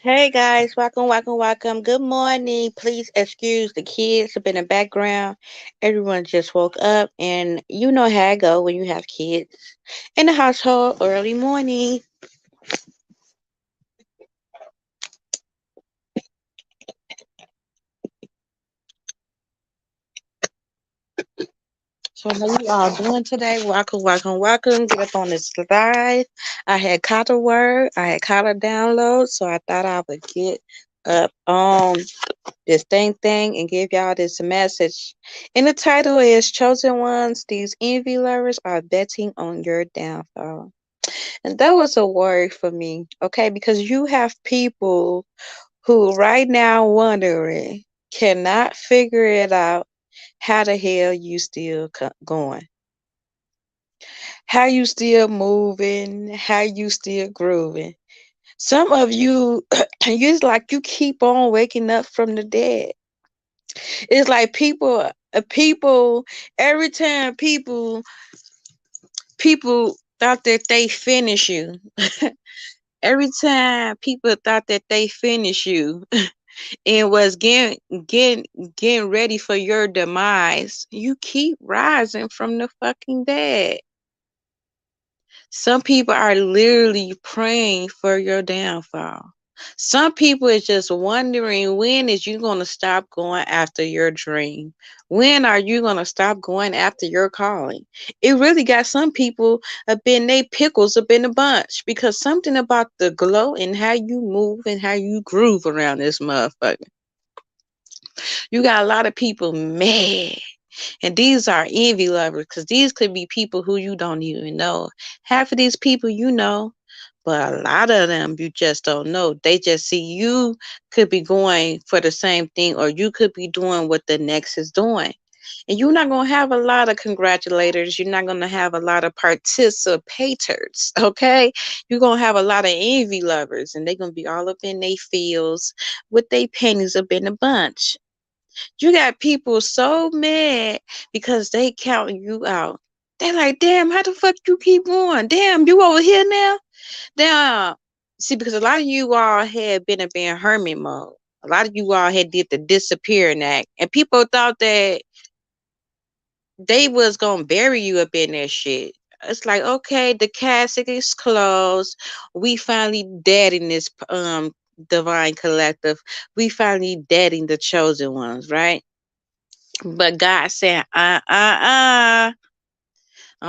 Hey guys, welcome. Good morning. Please excuse the kids up in the background. Everyone just woke up, and you know how it go when you have kids in the household early morning. So how you all doing today? Welcome. Get up on this slide. I had caught a word. I had caught a download, so I thought I would get up on this thing and give y'all this message. And the title is Chosen Ones, These Envy Lovers Are Betting on Your Downfall. And that was a word for me, okay? Because you have people who right now wondering, cannot figure it out how the hell you still going, how you still moving, how you still grooving. Some of you, you it's like you keep on waking up from the dead. It's like people every time people thought that they finish you. Every time people thought that they finish you and was getting getting ready for your demise, you keep rising from the fucking dead. Some people are literally praying for your downfall. Some people is just wondering, when is you going to stop going after your dream? When are you going to stop going after your calling? It really got some people up in they pickles up in a bunch, because something about the glow and how you move and how you groove around this motherfucker. You got a lot of people mad. And these are envy lovers, because these could be people who you don't even know. Half of these people you know, but a lot of them you just don't know. They just see you could be going for the same thing, or you could be doing what the next is doing. And you're not going to have a lot of congratulators. You're not going to have a lot of participators, okay? You're going to have a lot of envy lovers, and they're going to be all up in their fields with their pennies up in a bunch. You got people so mad because they counting you out. They like, damn, how the fuck you keep going? Damn, you over here now? Damn. See, because a lot of you all had been up in hermit mode. A lot of you all had did the disappearing act. And people thought that they was gonna bury you up in that shit. It's like, okay, the casket is closed. We finally dead in this divine collective. We finally dead in the chosen ones, right? But God said, I'm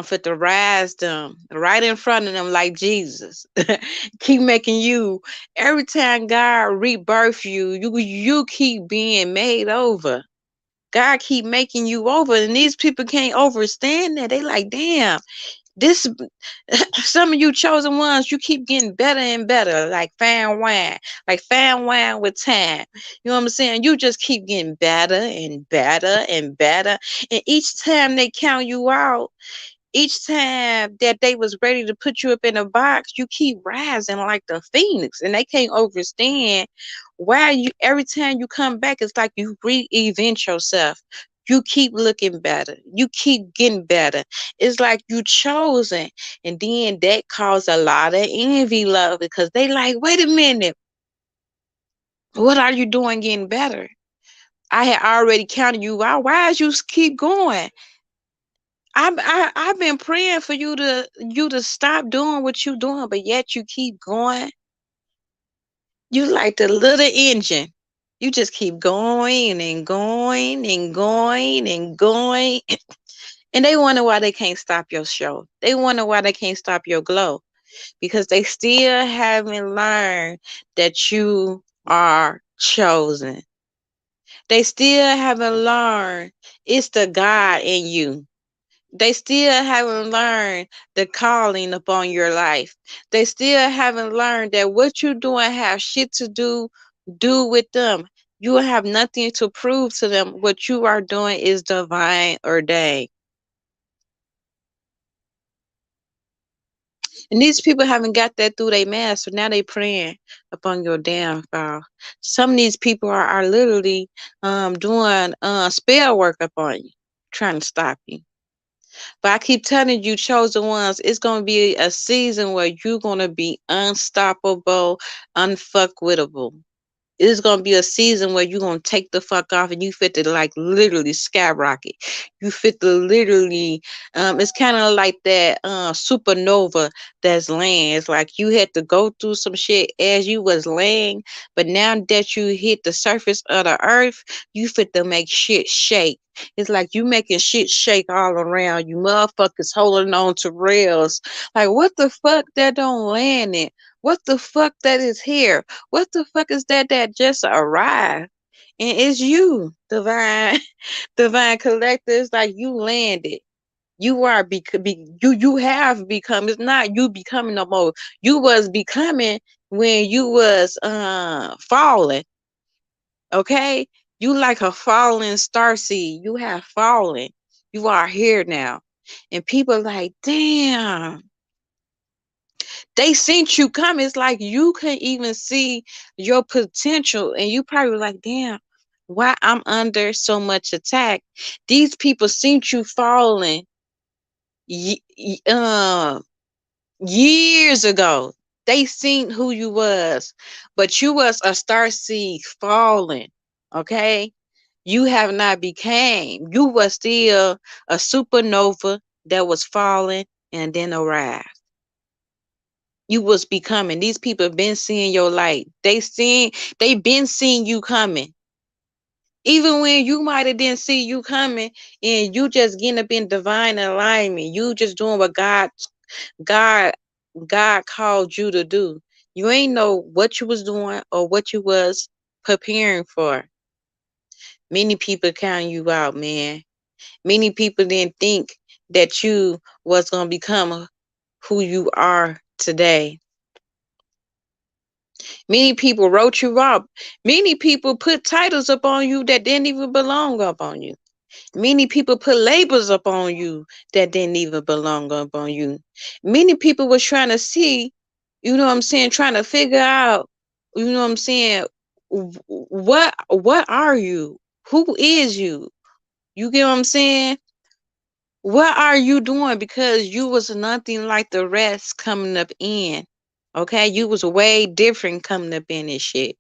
fit to rise them right in front of them like Jesus. Keep making you, every time God rebirth you keep being made over. God keep making you over, and these people can't understand that. They like, damn, this some of you chosen ones, you keep getting better and better, like fine wine with time. You know what I'm saying? You just keep getting better and better and better. And each time they count you out, each time that they was ready to put you up in a box, you keep rising like the phoenix, and they can't understand why you every time you come back, it's like you reinvent yourself. You keep looking better. You keep getting better. It's like you chosen. And then that caused a lot of envy, love, because they like, wait a minute, what are you doing getting better? I had already counted you out. Why is you keep going? I've been praying for you to stop doing what you doing, but yet you keep going. You like the little engine. You just keep going and going and going and going. And they wonder why they can't stop your show. They wonder why they can't stop your glow. Because they still haven't learned that you are chosen. They still haven't learned it's the God in you. They still haven't learned the calling upon your life. They still haven't learned that what you're doing have shit to do with them. You have nothing to prove to them. What you are doing is divine ordained. And these people haven't got that through their mask, so now they praying upon your downfall. Some of these people are literally doing spell work upon you, trying to stop you. But I keep telling you, chosen ones, it's gonna be a season where you're gonna be unstoppable, unfuckwittable. It's gonna be a season where you're gonna take the fuck off and you fit to like literally skyrocket. You fit to literally it's kinda like that supernova that's laying. It's like you had to go through some shit as you was laying, but now that you hit the surface of the earth, you fit to make shit shake. It's like you making shit shake all around you. Motherfuckers holding on to rails. Like what the fuck that don't land it? What the fuck that is here? What the fuck is that just arrived? And it's you, divine, divine collectors. Like you landed. You are you have become. It's not you becoming no more. You was becoming when you was falling. Okay, you like a fallen star seed. You have fallen. You are here now, and people like, damn, they seen you come. It's like you couldn't even see your potential, and you probably like, damn, why I'm under so much attack? These people seen you falling ye- ye- uh, years ago. They seen who you was, but you was a star seed falling. Okay, you have not became. You was still a supernova that was falling and then arrived. You was becoming. These people have been seeing your light. They been seeing you coming. Even when you might have didn't see you coming and you just getting up in divine alignment. You just doing what God God called you to do. You ain't know what you was doing or what you was preparing for. Many people counting you out, man. Many people didn't think that you was gonna become who you are today. Many people wrote you up. Many people put titles up on you that didn't even belong up on you. Many people put labels up on you that didn't even belong up on you. Many people was trying to see, you know what I'm saying, trying to figure out, you know what I'm saying, what are you? Who is you? You get what I'm saying? What are you doing? Because you was nothing like the rest coming up in. Okay, you was way different coming up in this shit.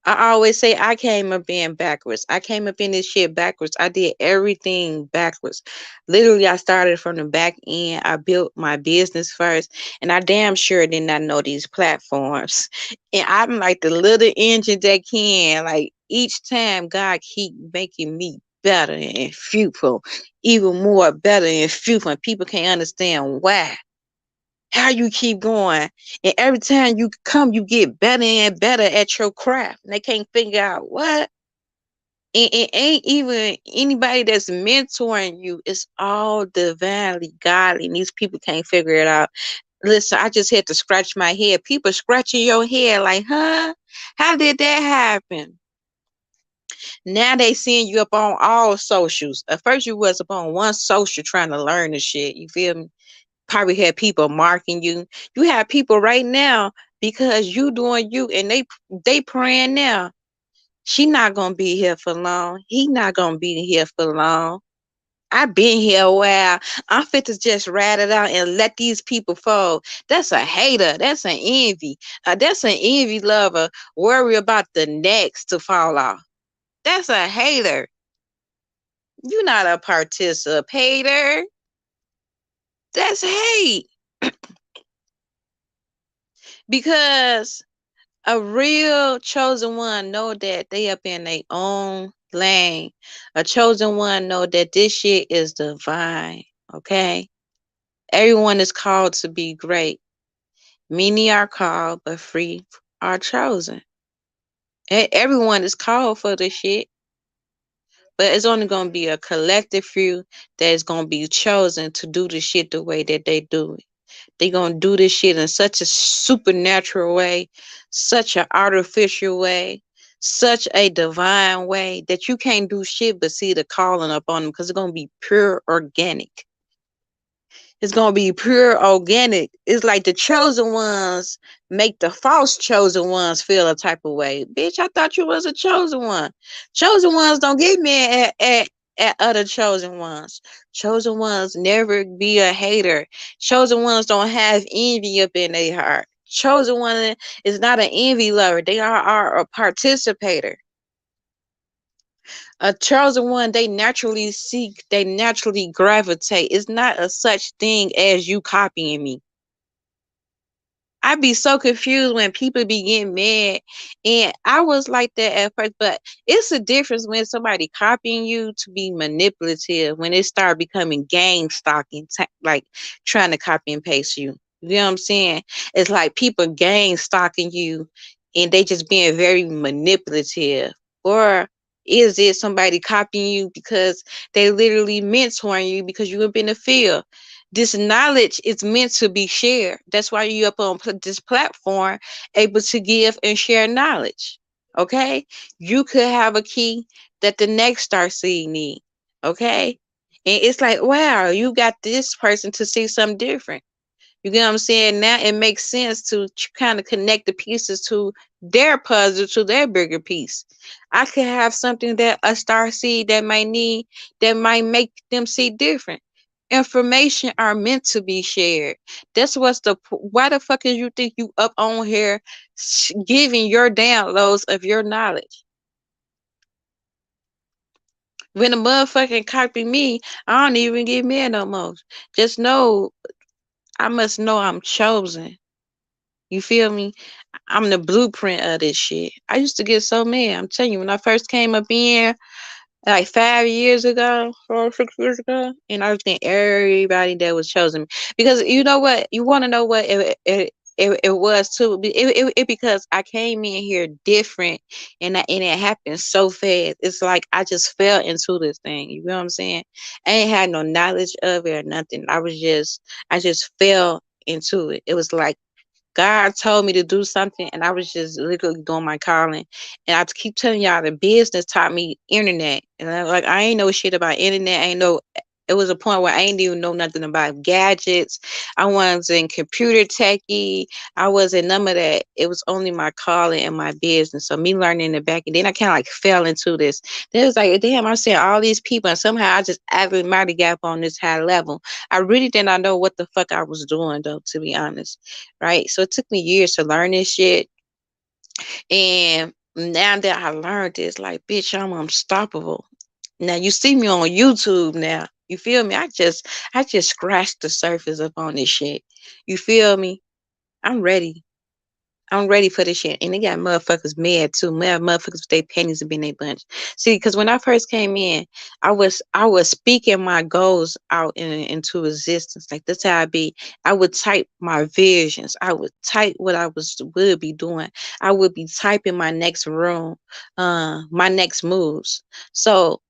I always say I came up in backwards. I came up in this shit backwards. I did everything backwards. Literally, I started from the back end. I built my business first, and I damn sure did not know these platforms. And I'm like the little engine that can. Like each time, God keep making me better and fruitful, even more better and fruitful. And people can't understand why how you keep going. And every time you come, you get better and better at your craft. And they can't figure out what. And it ain't even anybody that's mentoring you. It's all divinely godly. And these people can't figure it out. Listen, I just had to scratch my head. People scratching your head like, huh? How did that happen? Now they seeing you up on all socials. At first you was up on one social trying to learn the shit. You feel me? Probably had people marking you. You have people right now because you doing you and they praying now. She not gonna be here for long. He not gonna be here for long. I been here a while. I'm fit to just rat it out and let these people fall. That's a hater. That's an envy. That's an envy lover. Worry about the next to fall off. That's a hater. You not a participator. That's hate. Because a real chosen one know that they up in their own lane. A chosen one know that this shit is divine. Okay? Everyone is called to be great. Many are called, but free are chosen. Everyone is called for this shit. But it's only gonna be a collective few that is gonna be chosen to do the shit the way that they do it. They gonna do this shit in such a supernatural way, such an artificial way, such a divine way that you can't do shit but see the calling up on them because it's gonna be pure organic. It's gonna be pure organic. It's like the chosen ones make the false chosen ones feel a type of way. Bitch, I thought you was a chosen one. Chosen ones don't get mad at other chosen ones. Chosen ones never be a hater. Chosen ones don't have envy up in their heart. Chosen one is not an envy lover. They are a participator. A chosen one, they naturally seek, they naturally gravitate. It's not a such thing as you copying me. I be so confused when people be getting mad, and I was like that at first. But it's a difference when somebody copying you to be manipulative. When it start becoming gang stalking, like trying to copy and paste you. You know what I'm saying? It's like people gang stalking you, and they just being very manipulative. Or is it somebody copying you because they literally mentoring you because you have been in the field? This knowledge is meant to be shared. That's why you up on this platform, able to give and share knowledge. Okay, you could have a key that the next starseed need. Okay, and it's like, wow, you got this person to see something different. You get what I'm saying? Now it makes sense to kind of connect the pieces to their puzzle, to their bigger piece. I could have something that a star seed that might need, that might make them see different. Information are meant to be shared. That's what's why the fuck is you think you up on here giving your downloads of your knowledge? When a motherfucking copy me, I don't even get mad no more. Just know, I must know I'm chosen. You feel me? I'm the blueprint of this shit. I used to get so mad. I'm telling you, when I first came up in like 5 years ago, 4 or 6 years ago, and I think everybody that was chosen, because you know what, you want to know what it was too. It because I came in here different, and it happened so fast. It's like I just fell into this thing. You know what I'm saying? I ain't had no knowledge of it or nothing. I just fell into it. It was like God told me to do something, and I was just literally doing my calling. And I keep telling y'all, the business taught me internet, and I ain't know shit about internet. I ain't know. It was a point where I ain't even know nothing about gadgets. I wasn't in computer techie. I wasn't none of that. It was only my calling and my business. So me learning the back, and then I kind of like fell into this. Then it was like, damn, I'm seeing all these people, and somehow I just added mighty gap on this high level. I really did not know what the fuck I was doing, though, to be honest, right? So it took me years to learn this shit. And now that I learned this, like, bitch, I'm unstoppable. Now you see me on YouTube now. You feel me? I just scratched the surface up on this shit. You feel me? I'm ready. I'm ready for this shit. And they got motherfuckers mad too. Mad motherfuckers with their pennies to be in their bunch. See, because when I first came in, I was speaking my goals out into existence. Like that's how I be. I would type my visions. I would type what I would be doing. I would be typing my next room, my next moves. So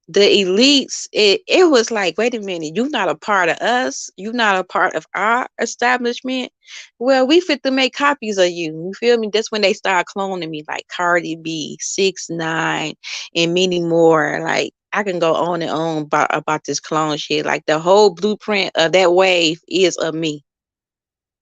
the elites, it was like, wait a minute, you not a part of us, you not a part of our establishment. Well, we fit to make copies of you. You feel me? That's when they start cloning me, like Cardi B, 6ix9ine, and many more. Like I can go on and on about this clone shit. Like the whole blueprint of that wave is of me.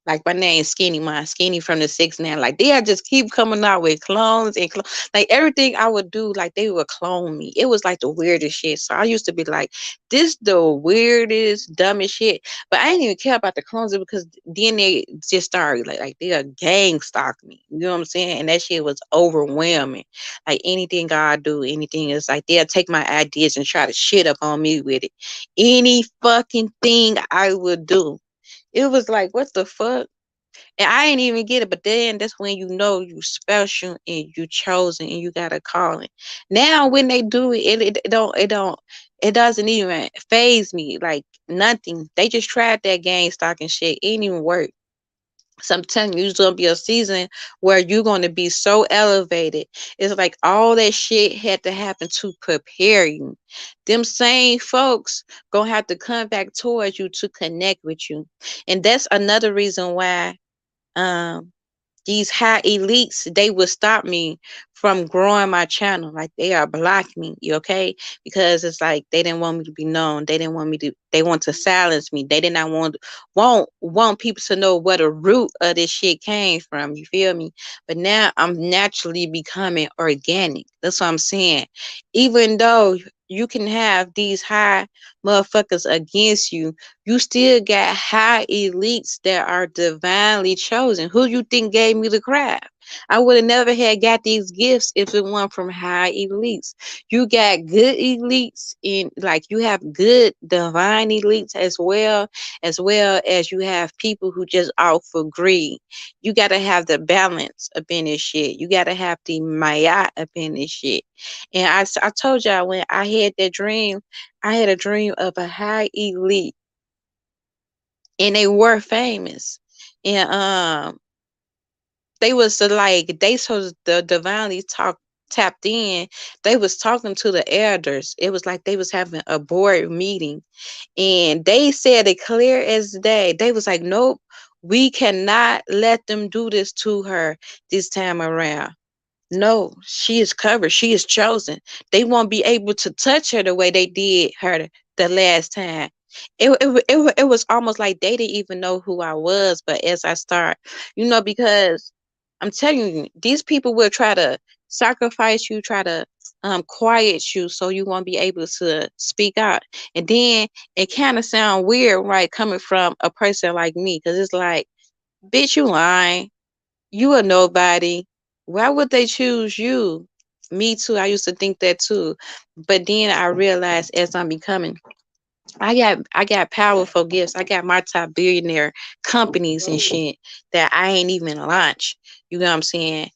Like my name Skinny, my Skinny from the 6ix9ine. Like they just keep coming out with clones and like everything I would do, like they would clone me. It was like the weirdest shit. So I used to be like, this the weirdest, dumbest shit. But I didn't even care about the clones because then they just started like they'll gang stalk me. You know what I'm saying? And that shit was overwhelming. Like anything I do, anything is like they'll take my ideas and try to shit up on me with it. Any fucking thing I would do. It was like, what the fuck? And I ain't even get it, but then that's when you know you special and you chosen and you got a calling. Now when they do it, it doesn't even phase me like nothing. They just tried that game stock and shit. It ain't even work. So I'm telling you, it's gonna be a season where you're gonna be so elevated. It's like all that shit had to happen to prepare you. Them same folks gonna have to come back towards you to connect with you. And that's another reason why um these high elites, they would stop me from growing my channel. Like they are blocking me, you okay? Because it's like they didn't want me to be known. They didn't want me to, they want to silence me. They did not want people to know where the root of this shit came from. You feel me? But now I'm naturally becoming organic. That's what I'm saying. Even though you can have these high motherfuckers against you, you still got high elites that are divinely chosen. Who you think gave me the craft? I would have never had got these gifts if it weren't from high elites. You got good elites in, like, you have good divine elites as well as you have people who just out for greed. You gotta have the balance up in this shit. You gotta have the maya up in this shit. And I told y'all when I had that dream, I had a dream of a high elite, and they were famous. And they was like, they so the divinely tapped in. They was talking to the elders. It was like they was having a board meeting, and they said it clear as day. They was like, nope, we cannot let them do this to her this time around. No, she is covered. She is chosen. They won't be able to touch her the way they did her the last time. It was almost like they didn't even know who I was. But as I start, because I'm telling you, these people will try to sacrifice you, try to quiet you so you won't be able to speak out. And then it kind of sound weird, right, coming from a person like me, because it's like, bitch, you lying. You a nobody. Why would they choose you? Me too. I used to think that too. But then I realized as I'm becoming, I got powerful gifts. I got multi-billionaire companies and shit that I ain't even launched. You know what I'm saying?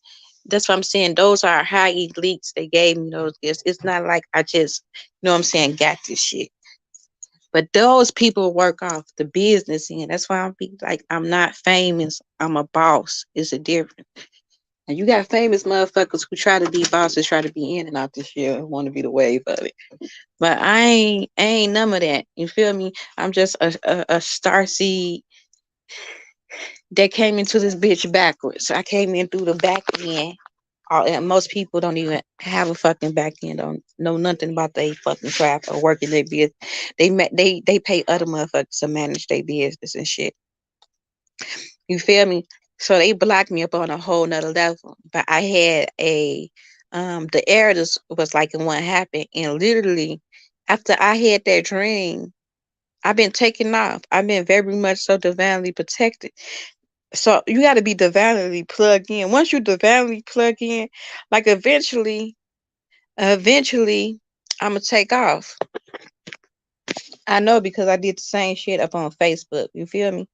That's what I'm saying. Those are high elites. They gave me those gifts. It's not like I just, what I'm saying, got this shit. But those people work off the business end. That's why I'm be like, I'm not famous. I'm a boss. It's a difference. And you got famous motherfuckers who try to be bosses, try to be in and out this year, want to be the wave of it. But I ain't none of that. You feel me? I'm just a star seed that came into this bitch backwards. I came in through the back end. And most people don't even have a fucking back end, don't know nothing about their fucking craft or working their business. They pay other motherfuckers to manage their business and shit. You feel me? So they blocked me up on a whole nother level. But I had the error was like in what happened. And literally, after I had that dream, I've been taken off. I've been very much so divinely protected. So you got to be divinely plugged in. Once you divinely plug in, like eventually, I'm going to take off. I know because I did the same shit up on Facebook. You feel me?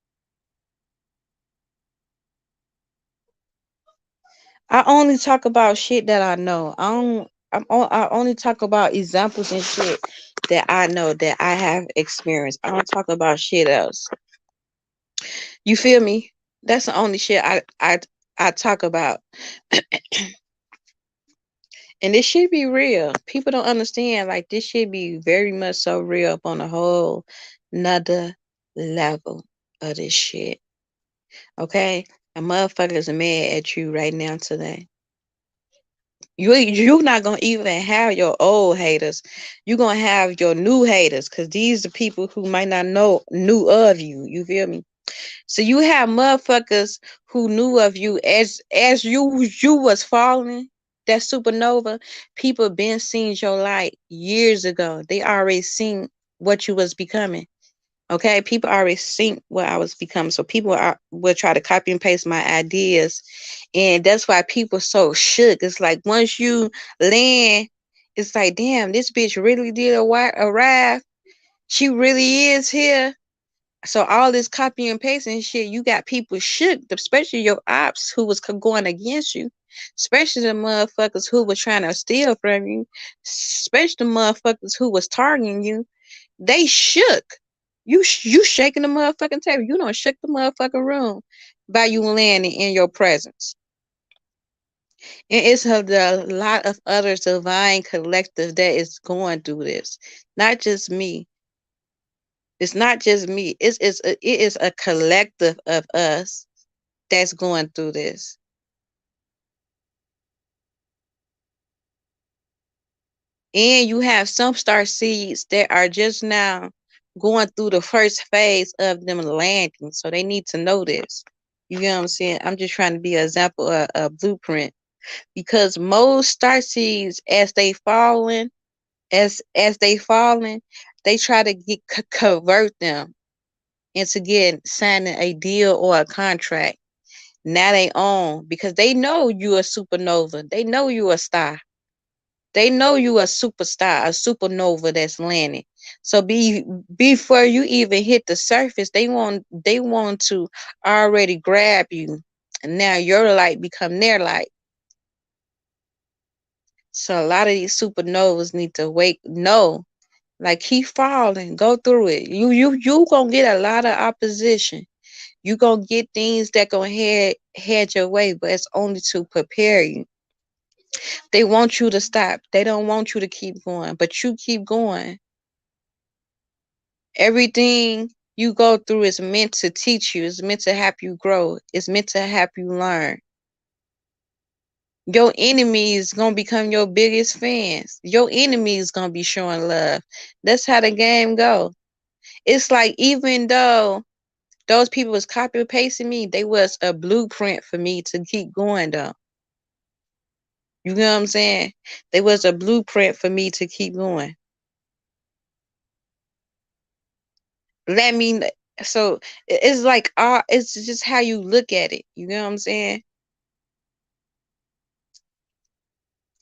I only talk about shit that I know. I only talk about examples and shit that I know that I have experienced. I don't talk about shit else. You feel me? That's the only shit I talk about. And this should be real. People don't understand. Like, this should be very much so real up on a whole another level of this shit. Okay? A motherfuckers are mad at you right now today. You're not gonna even have your old haters. You're gonna have your new haters, because these are people who might not know knew of you. You feel me? So you have motherfuckers who knew of you as you was falling that supernova. People been seen your light years ago. They already seen what you was becoming. Okay, people already seen what I was becoming. So people will try to copy and paste my ideas, and that's why people so shook. It's like once you land, it's like, damn, this bitch really did arrive. She really is here. So all this copy and pasting shit, you got people shook, especially your ops who was going against you, especially the motherfuckers who was trying to steal from you, especially the motherfuckers who was targeting you. They shook. You shaking the motherfucking table. You don't shook the motherfucking room by you landing in your presence. And it's a lot of other divine collective that is going through this, not just me. It's not just me. It is a collective of us that's going through this. And you have some star seeds that are just now going through the first phase of them landing. So they need to know this. You know what I'm saying? I'm just trying to be an example, a blueprint. Because most star seeds, as they falling, As they falling, they try to convert them into getting signing a deal or a contract. Now they own because they know you a supernova. They know you a star. They know you a superstar, a supernova that's landing. So before you even hit the surface, they want to already grab you. And now your light become their light. So a lot of these supernovas need to wake no. Like keep falling, go through it. You gonna get a lot of opposition. You gonna get things that gonna head your way, but it's only to prepare you. They want you to stop. They don't want you to keep going, but you keep going. Everything you go through is meant to teach you. It's meant to help you grow. It's meant to help you learn. Your enemies gonna become your biggest fans. Your enemies gonna be showing love. That's how the game go. It's like even though those people was copy pasting me, they was a blueprint for me to keep going though. You know what I'm saying? They was a blueprint for me to keep going. Let me so it's like it's just how you look at it. You know what I'm saying?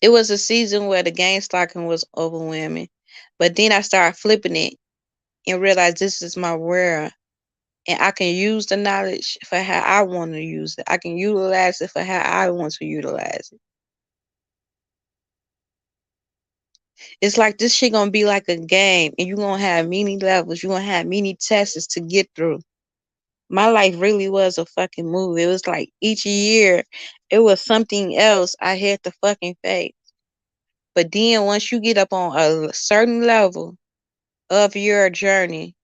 It was a season where the game stocking was overwhelming, but then I started flipping it and realized this is my world, and I can use the knowledge for how I want to use it. I can utilize it for how I want to utilize it. It's like this shit gonna be like a game, and you're gonna have many levels. You're gonna have many tests to get through. My life really was a fucking movie. It was like each year, it was something else I had to fucking face. But then once you get up on a certain level of your journey,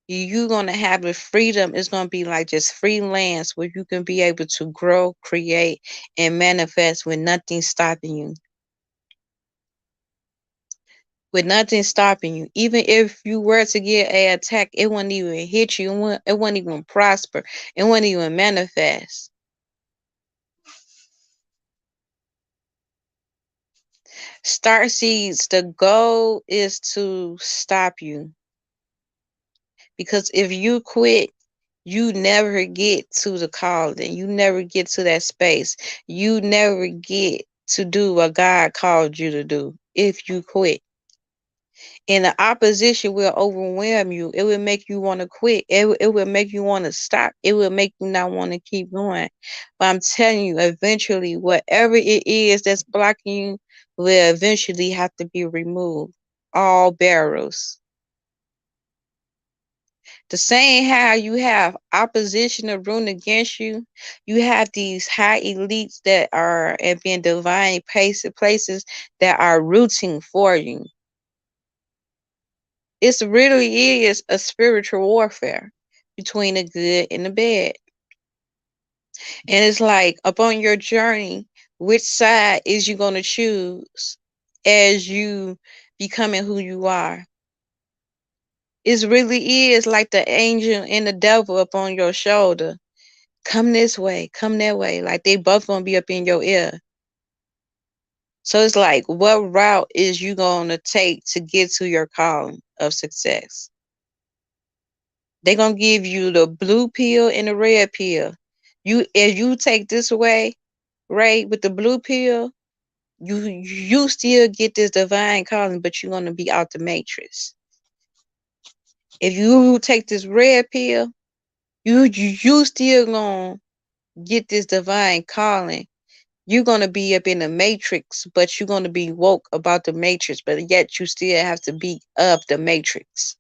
you're gonna have the freedom. It's gonna be like just freelance where you can be able to grow, create, and manifest with nothing stopping you. With nothing stopping you. Even if you were to get a attack, it wouldn't even hit you. It wouldn't even prosper. It wouldn't even manifest. Star seeds, the goal is to stop you. Because if you quit, you never get to the calling. You never get to that space. You never get to do what God called you to do if you quit. And the opposition will overwhelm you. It will make you want to quit. It will make you want to stop. It will make you not want to keep going. But I'm telling you, eventually, whatever it is that's blocking you will eventually have to be removed. All barrels. The same how you have opposition of rooting against you, you have these high elites that are and being divine places that are rooting for you. It really is a spiritual warfare between the good and the bad. And it's like upon your journey, which side is you going to choose as you becoming who you are? It really is like the angel and the devil upon your shoulder. Come this way, come that way. Like they both gonna be up in your ear. So it's like, what route is you gonna take to get to your calling of success? They gonna give you the blue pill and the red pill. If you take this way, right, with the blue pill, you still get this divine calling, but you're gonna be out the matrix. If you take this red pill, you still gonna get this divine calling. You're gonna be up in the matrix, but you're gonna be woke about the matrix, but yet you still have to be up the matrix.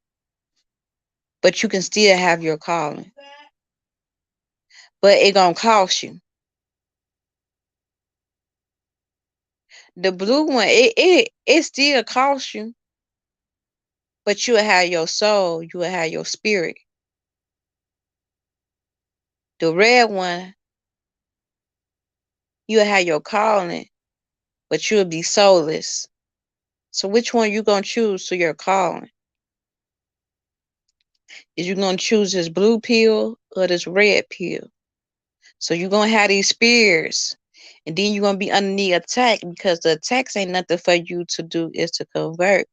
But you can still have your calling. But it gonna cost you. The blue one, it still costs you, but you'll have your soul, you will have your spirit. The red one, you'll have your calling, but you'll be soulless. So which one you gonna choose to your calling? Is you gonna choose this blue pill or this red pill? So you're gonna have these spears, and then you're gonna be under the attack because the attacks ain't nothing for you to do is to convert.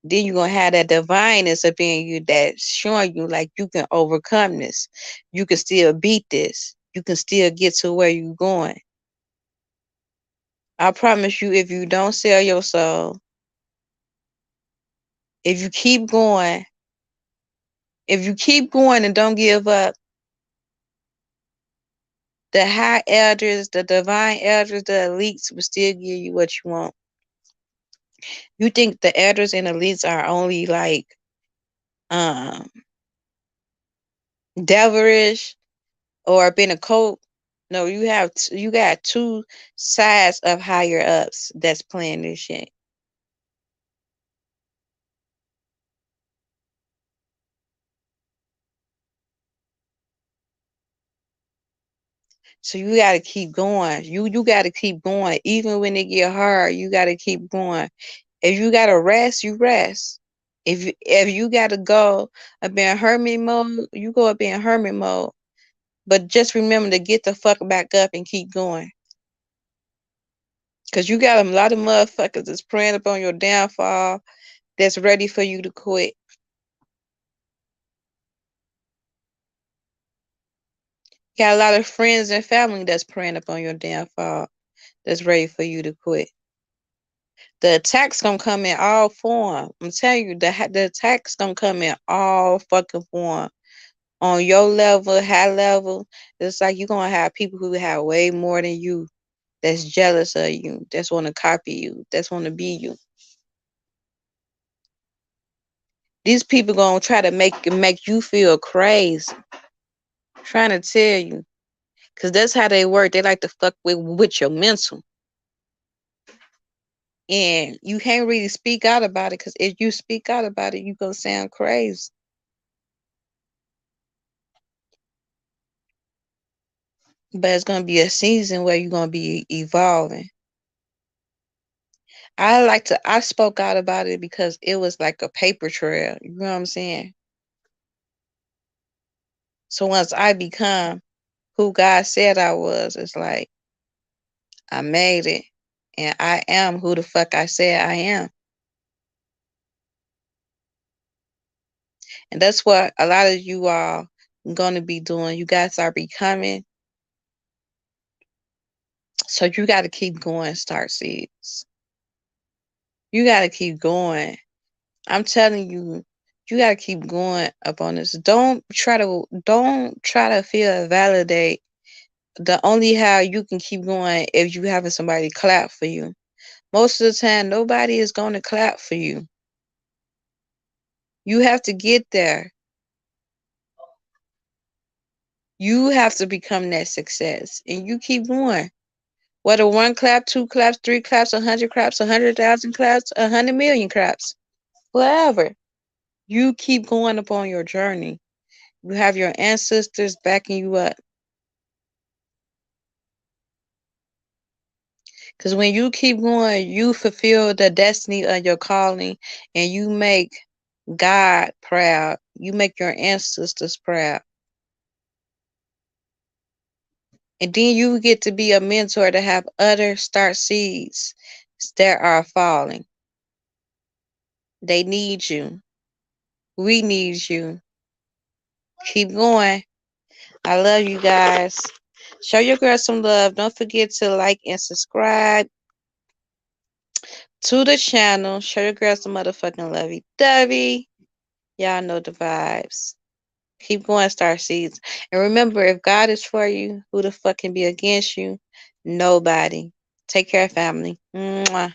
Then you're gonna have that divineness up in you that's showing you like you can overcome this. You can still beat this. You can still get to where you're going. I promise you, if you don't sell your soul, if you keep going, if you keep going and don't give up, the high elders, the divine elders, the elites will still give you what you want. You think the elders and elites are only like um devilish or been a cult? No, you got two sides of higher ups that's playing this shit. So you gotta keep going. You gotta keep going. Even when it get hard, you gotta keep going. If you gotta rest, you rest. If you gotta go up in hermit mode, you go up in hermit mode. But just remember to get the fuck back up and keep going. Cause you got a lot of motherfuckers that's praying upon your downfall that's ready for you to quit. You got a lot of friends and family that's praying upon your downfall that's ready for you to quit. The attack's gonna come in all form. I'm telling you, the attack's gonna come in all fucking form. On your level, high level, it's like you're gonna have people who have way more than you that's jealous of you, that's wanna copy you, that's wanna be you. These people gonna try to make you feel crazy, trying to tell you, cause that's how they work. They like to fuck with your mental, and you can't really speak out about it. Cause if you speak out about it, you gonna sound crazy. But it's gonna be a season where you're gonna be evolving. I spoke out about it because it was like a paper trail. You know what I'm saying? So once I become who God said I was, it's like I made it. And I am who the fuck I said I am. And that's what a lot of you are gonna be doing. You guys are becoming. So you gotta keep going, start seeds. You gotta keep going. I'm telling you, you gotta keep going up on this. Don't try to feel validate. The only how you can keep going if you having somebody clap for you. Most of the time, nobody is going to clap for you. You have to get there. You have to become that success, and you keep going. Whether one clap, two claps, three claps, 100 claps, 100,000 claps, 100 million claps, whatever. You keep going upon your journey. You have your ancestors backing you up. Because when you keep going, you fulfill the destiny of your calling and you make God proud. You make your ancestors proud. And then you get to be a mentor to have others start seeds that are falling. They need you. We need you. Keep going. I love you guys. Show your girl some love. Don't forget to like and subscribe to the channel. Show your girl some motherfucking lovey dovey. Y'all know the vibes. Keep going, star seeds. And remember, if God is for you, who the fuck can be against you? Nobody. Take care, family. Mwah.